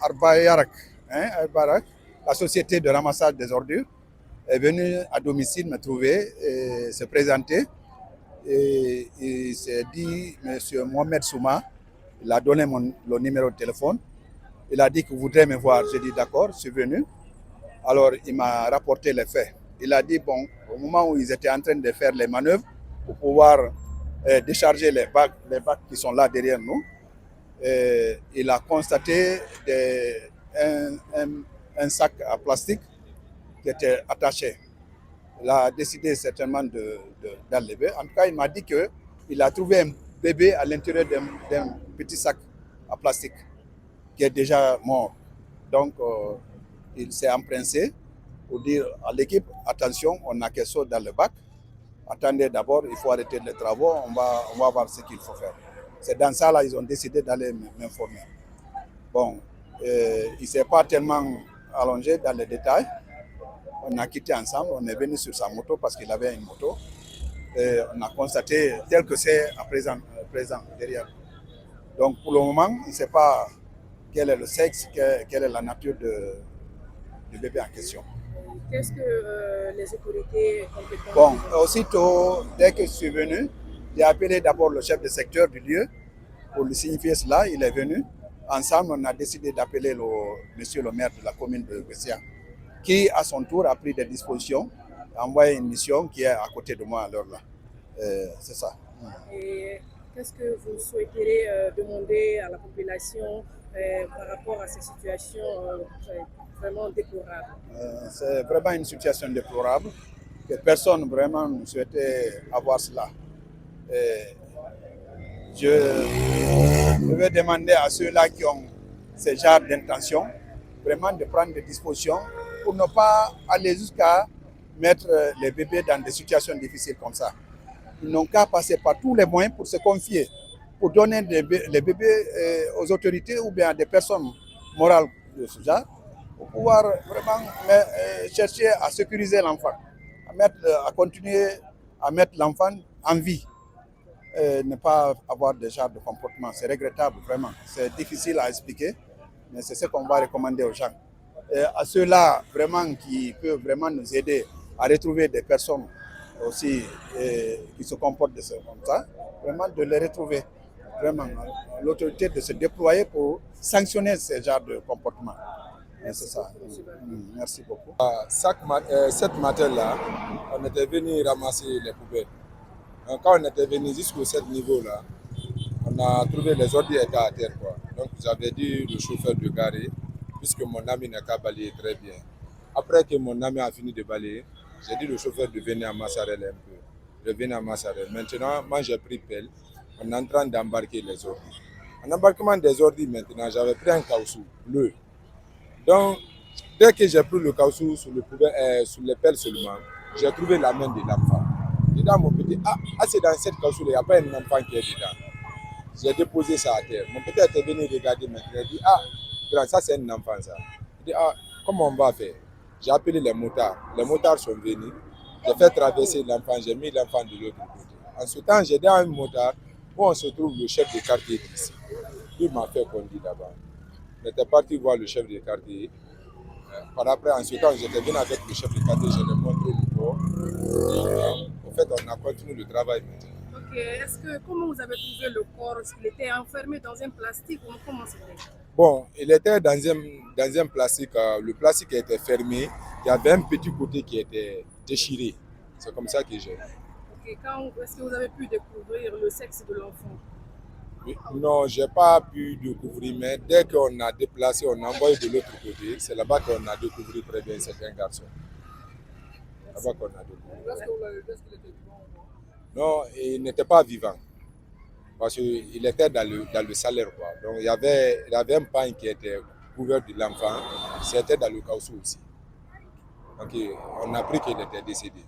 Arbayarak, Arbayarak, la société de ramassage des ordures, est venue à domicile me trouver, et se présenter. Et il s'est dit, monsieur Mohamed Souma, il a donné le numéro de téléphone. Il a dit qu'il voudrait me voir. J'ai dit d'accord, je suis venu. Alors il m'a rapporté les faits. Il a dit, bon, au moment où ils étaient en train de faire les manœuvres pour pouvoir décharger les bacs qui sont là derrière nous, il a constaté un sac à plastique qui était attaché. Il a décidé certainement d'enlever. En tout cas, il m'a dit qu'il a trouvé un bébé à l'intérieur d'un petit sac à plastique qui est déjà mort. Donc, il s'est empressé pour dire à l'équipe, attention, on a quelque chose dans le bac. Attendez d'abord, il faut arrêter les travaux, on va voir ce qu'il faut faire. C'est dans ça, là, ils ont décidé d'aller m'informer. Bon, il ne s'est pas tellement allongé dans les détails. On a quitté ensemble, on est venu sur sa moto parce qu'il avait une moto. Et on a constaté tel que c'est à présent derrière. Donc pour le moment, on ne sait pas quel est le sexe, quelle est la nature du bébé en question. Qu'est-ce que les autorités compétentes... Bon, aussitôt, dès que je suis venu, j'ai appelé d'abord le chef de secteur du lieu pour lui signifier cela. Il est venu. Ensemble, on a décidé d'appeler monsieur le maire de la commune de Bessia, qui, à son tour, a pris des dispositions, a envoyé une mission qui est à côté de moi à l'heure là. C'est ça. Et qu'est-ce que vous souhaiterez demander à la population par rapport à ces situations vraiment déplorables? C'est vraiment une situation déplorable, que personne vraiment ne souhaitait avoir cela. Je vais demander à ceux-là qui ont ce genre d'intention, vraiment de prendre des dispositions pour ne pas aller jusqu'à mettre les bébés dans des situations difficiles comme ça. Ils n'ont qu'à passer par tous les moyens pour se confier, pour donner les bébés aux autorités ou bien à des personnes morales de ce genre, pour pouvoir vraiment chercher à sécuriser l'enfant, à continuer à mettre l'enfant en vie. Ne pas avoir de genre de comportement. C'est regrettable, vraiment. C'est difficile à expliquer, mais c'est ce qu'on va recommander aux gens. Et à ceux-là, vraiment, qui peuvent vraiment nous aider à retrouver des personnes aussi qui se comportent comme ça, vraiment de les retrouver. Vraiment, l'autorité de se déployer pour sanctionner ce genre de comportement. C'est ça. Merci beaucoup. Cette matin-là, on était venu ramasser les poubelles. Quand on était venu jusqu'au cet niveau-là, on a trouvé les ordures étaient à terre, quoi. Donc j'avais dit le chauffeur de garer, puisque mon ami n'a qu'à balayer très bien. Après que mon ami a fini de balayer, j'ai dit au chauffeur de venir à Massarel un peu. Je venais à Massarel. Maintenant, moi j'ai pris pelle. On est en train d'embarquer les ordures. En embarquement des ordures maintenant, j'avais pris un caoutchouc bleu. Donc, dès que j'ai pris le caoutchouc sur les pelles seulement, j'ai trouvé la main de l'enfant. Dedans, mon petit, c'est dans cette caoutchouc, il n'y a pas un enfant qui est dedans. J'ai déposé ça à terre. Mon petit était venu regarder maintenant. Il dit, grand, ça c'est un enfant ça. Il dit, comment on va faire? J'ai appelé les motards. Les motards sont venus. J'ai fait traverser l'enfant, j'ai mis l'enfant de l'autre côté. En ce temps, j'ai dit à un motard où on se trouve le chef de quartier d'ici. Il m'a fait conduire là-bas. J'étais parti voir le chef de quartier. Par après, en ce temps, j'étais venu avec le chef de quartier, je lui ai montré le corps. En fait, on a continué le travail maintenant. Ok, comment vous avez trouvé le corps? Est-ce qu'il était enfermé dans un plastique ou comment c'était? Bon, il était dans un plastique, le plastique était fermé, il y avait un petit côté qui était déchiré. C'est comme ça que j'ai. Ok, est-ce que vous avez pu découvrir le sexe de l'enfant? Non, je n'ai pas pu découvrir, mais dès qu'on a déplacé, on a envoyé de l'autre côté, c'est là-bas qu'on a découvert très bien, c'est un garçon. Là-bas qu'on a découvert. Non, il n'était pas vivant. Parce qu'il était dans le salaire, quoi. Donc il y avait un pain qui était couvert de l'enfant, c'était dans le caoutchouc aussi. Donc on a appris qu'il était décédé.